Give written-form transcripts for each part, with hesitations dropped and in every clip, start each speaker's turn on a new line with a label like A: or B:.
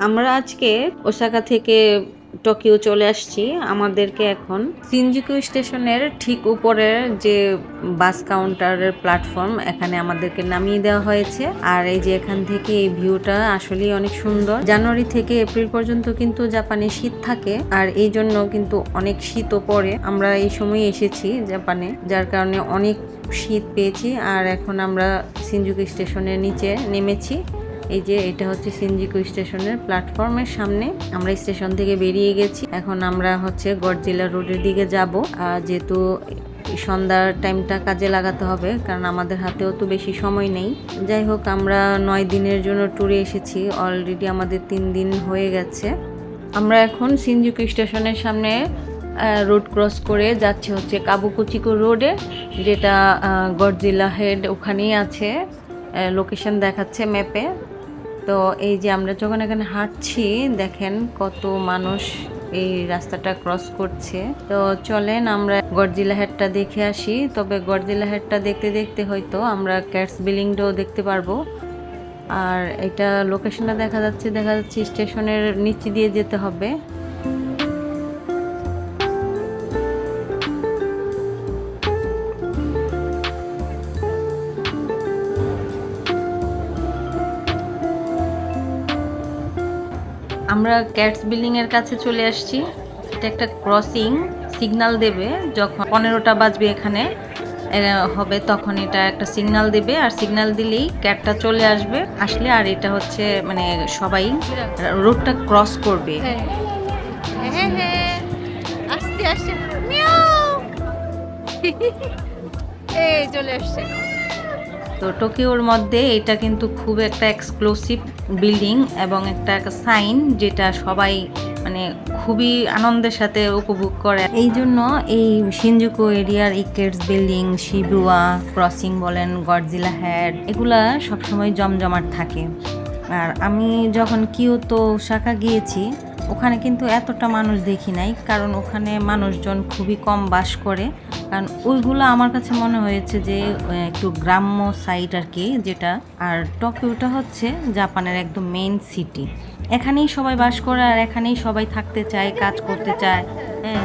A: আমরা আজকে ওসাকা থেকে টোকিও চলে আসছি। আমাদেরকে এখন শিনজুকু স্টেশনের ঠিক উপরে যে বাস কাউন্টারের প্ল্যাটফর্ম, এখানে আমাদেরকে নামিয়ে দেওয়া হয়েছে। আর এই যে এখান থেকে এই ভিউটা আসলেই অনেক সুন্দর। জানুয়ারি থেকে এপ্রিল পর্যন্ত কিন্তু জাপানে শীত থাকে, আর এই জন্য কিন্তু অনেক শীতও পড়ে। আমরা এই সময় এসেছি জাপানে, যার কারণে অনেক শীত পেয়েছি। আর এখন আমরা শিনজুকু স্টেশনের নিচে নেমেছি। এই যে এটা হচ্ছে শিনজুকু স্টেশনের প্ল্যাটফর্মের সামনে। আমরা স্টেশন থেকে বেরিয়ে গেছি। এখন আমরা হচ্ছে গডজিলা রোডের দিকে যাব, যেহেতু সন্ধ্যার টাইমটা কাজে লাগাতে হবে, কারণ আমাদের হাতেও তো বেশি সময় নেই। যাই হোক, আমরা 9 দিনের জন্য ট্যুরে এসেছি। অলরেডি আমাদের 3 দিন হয়ে গেছে। আমরা এখন শিনজুকু স্টেশনের সামনে রোড ক্রস করে যাচ্ছি হচ্ছে কাবুকুচিকো রোডে, যেটা গডজিলা হেড ওখানেই আছে। লোকেশন দেখাচ্ছে ম্যাপে। তো এই যে আমরা যখন এখানে হাঁটছি, দেখেন কত মানুষ এই রাস্তাটা ক্রস করছে। তো চলেন আমরা গডজিলা হেডটা দেখে আসি। তবে গডজিলা হেডটা দেখতে দেখতে হয়তো আমরা ক্যাটস বিল্ডিংটাও দেখতে পারবো। আর এটা লোকেশনটা দেখা যাচ্ছে স্টেশনের নিচে দিয়ে যেতে হবে। আমরা ক্যাটস বিল্ডিং এর কাছে চলে আসছি। এটা একটা ক্রসিং, সিগন্যাল দেবে যখন 15টা বাজবে এখানে হবে, তখন এটা একটা সিগন্যাল দেবে। আর সিগন্যাল দিলেই ক্যাটটা চলে আসলে আর এটা হচ্ছে মানে সবাই রোডটা ক্রস করবে।
B: আস্তে আস্তে মিয়াও এই চলে আসছে।
A: তো টোকিওর মধ্যে এটা কিন্তু খুব একটা এক্সক্লুসিভ বিল্ডিং এবং একটা সাইন, যেটা সবাই মানে খুবই আনন্দের সাথে উপভোগ করে। এই জন্য এই শিনজুকু এরিয়ার এই ক্যাটস বিল্ডিং, শিবুয়া ক্রসিং বলেন, গডজিলা হেড, এগুলা সবসময় জমজমাট থাকে। আর আমি যখন কিয়োতো ওসাকা গিয়েছি, ওখানে কিন্তু এতটা মানুষ দেখি নাই, কারণ ওখানে মানুষজন খুবই কম বাস করে। কারণ ওইগুলো আমার কাছে মনে হয়েছে যে একটু গ্রাম্য সাইড আর কি, যেটা। আর টোকিওটা হচ্ছে জাপানের একদম মেইন সিটি। এখানেই সবাই বাস করে আর এখানেই সবাই থাকতে চায়, কাজ করতে চায়,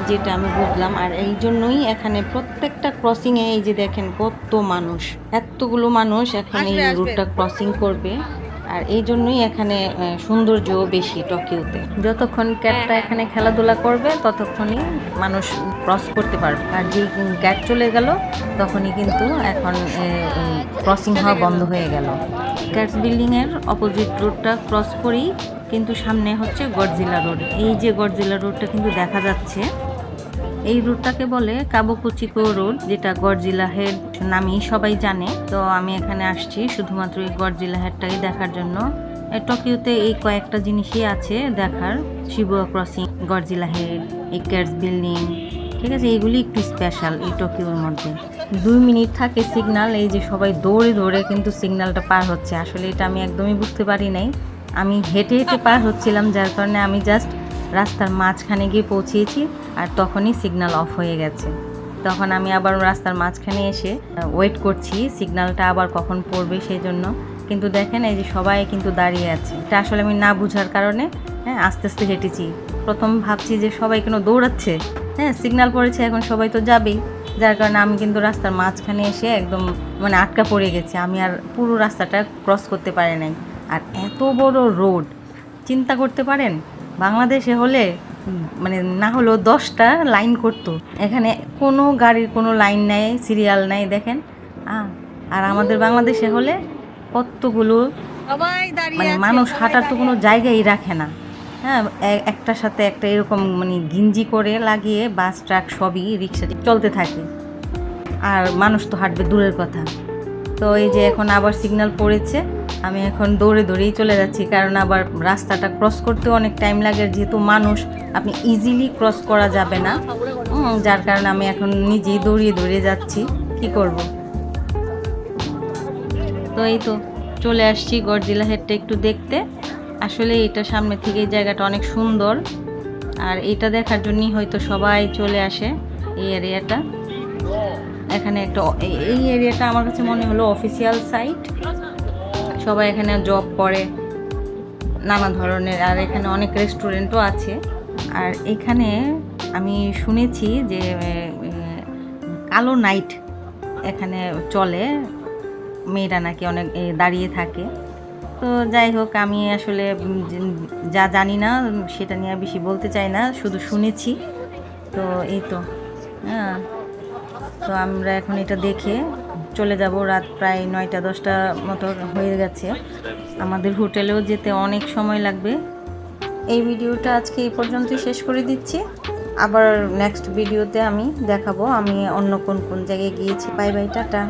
A: যেটা আমি বুঝলাম। আর এই জন্যই এখানে প্রত্যেকটা ক্রসিংয়ে এই যে দেখেন কত মানুষ, এতগুলো মানুষ এখন এই রুটটা ক্রসিং করবে। আর এই জন্যই এখানে সৌন্দর্য বেশি টোকিওতে। যতক্ষণ ক্যাটটা এখানে খেলাধুলা করবে ততক্ষণই মানুষ ক্রস করতে পারবে। আর যে ক্যাট চলে গেল তখনই কিন্তু এখন ক্রসিং হওয়া বন্ধ হয়ে গেল। ক্যাটস বিল্ডিংয়ের অপোজিট রোডটা ক্রস করেই কিন্তু সামনে হচ্ছে গডজিলা রোড। এই যে গডজিলা রোডটা কিন্তু দেখা যাচ্ছে, এই রুটটাকে বলে কাবুকুচিকো রোড, যেটা গডজিলা হেড নামেই সবাই জানে। তো আমি এখানে আসছি শুধুমাত্র এই গডজিলা হেডটাই দেখার জন্য। টোকিওতে এই কয়েকটা জিনিসই আছে দেখার, শিবুয়া ক্রসিং, গডজিলা হেড, এই ক্যাটস বিল্ডিং, ঠিক আছে। এইগুলি একটু স্পেশাল এই টোকিওর মধ্যে। 2 মিনিট থাকে সিগন্যাল। এই যে সবাই দৌড়ে দৌড়ে কিন্তু সিগন্যালটা পার হচ্ছে। আসলে এটা আমি একদমই বুঝতে পারি নাই। আমি হেঁটে হেঁটে পার হচ্ছিলাম, যার কারণে আমি জাস্ট রাস্তার মাঝখানে গিয়ে পৌঁছেছি, আর তখনই সিগন্যাল অফ হয়ে গেছে। তখন আমি আবার রাস্তার মাঝখানে এসে ওয়েট করছি সিগন্যালটা আবার কখন পড়বে সেই জন্য। কিন্তু দেখেন এই যে সবাই কিন্তু দাঁড়িয়ে আছে। এটা আসলে আমি না বুঝার কারণে আস্তে আস্তে হেঁটেছি। প্রথম ভাবছি যে সবাই কেন দৌড়াচ্ছে, সিগন্যাল পড়েছে এখন সবাই তো যাবেই, যার কারণে আমি কিন্তু রাস্তার মাঝখানে এসে একদম মানে আটকা পড়ে গেছি। আমি আর পুরো রাস্তাটা ক্রস করতে পারি নাই। আর এত বড় রোড, চিন্তা করতে পারেন বাংলাদেশে হলে মানে না হলেও 10টা লাইন করতো। এখানে কোনো গাড়ির কোনো লাইন নেই, সিরিয়াল নেই, দেখেন। আর আমাদের বাংলাদেশে হলে কতগুলো মানে মানুষ হাঁটার তো কোনো জায়গাই রাখে না। একটার সাথে একটা এরকম মানে গিঞ্জি করে লাগিয়ে বাস, ট্রাক সবই, রিক্সা চলতে থাকে। আর মানুষ তো হাঁটবে দূরের কথা। তো এই যে এখন আবার সিগন্যাল পড়েছে, আমি এখন দৌড়ে দৌড়েই চলে যাচ্ছি, কারণ আবার রাস্তাটা ক্রস করতে অনেক টাইম লাগে। যেহেতু মানুষ, আপনি ইজিলি ক্রস করা যাবে না, যার কারণে আমি এখন নিজেই দৌড়িয়ে দৌড়িয়ে যাচ্ছি। কি করব। তো এই তো চলে আসছি গডজিলা হেডটা একটু দেখতে। আসলে এটা সামনে থেকে এই জায়গাটা অনেক সুন্দর, আর এটা দেখার জন্যই হয়তো সবাই চলে আসে এই এরিয়াটা। এখানে একটা এই এরিয়াটা আমার কাছে মনে হলো অফিসিয়াল সাইট, সবাই এখানে জব করে, নানা ধরনের, আর এখানে অনেক রেস্টুরেন্টও আছে। আর এখানে আমি শুনেছি যে কালো নাইট এখানে চলে, মেয়েরা নাকি অনেক দাঁড়িয়ে থাকে। তো যাই হোক, আমি আসলে যা জানি না সেটা নিয়ে বেশি বলতে চাই না, শুধু শুনেছি। তো এই তো হ্যাঁ, তো আমরা এখন এটা দেখে চলে যাব। রাত প্রায় 9টা-10টা মতো হয়ে গেছে, আমাদের হোটেলেও যেতে অনেক সময় লাগবে। এই ভিডিওটা আজকে এই পর্যন্তই শেষ করে দিচ্ছি। আবার নেক্সট ভিডিওতে আমি দেখাবো আমি অন্য কোন কোন জায়গায় গিয়েছি। Bye bye, tata.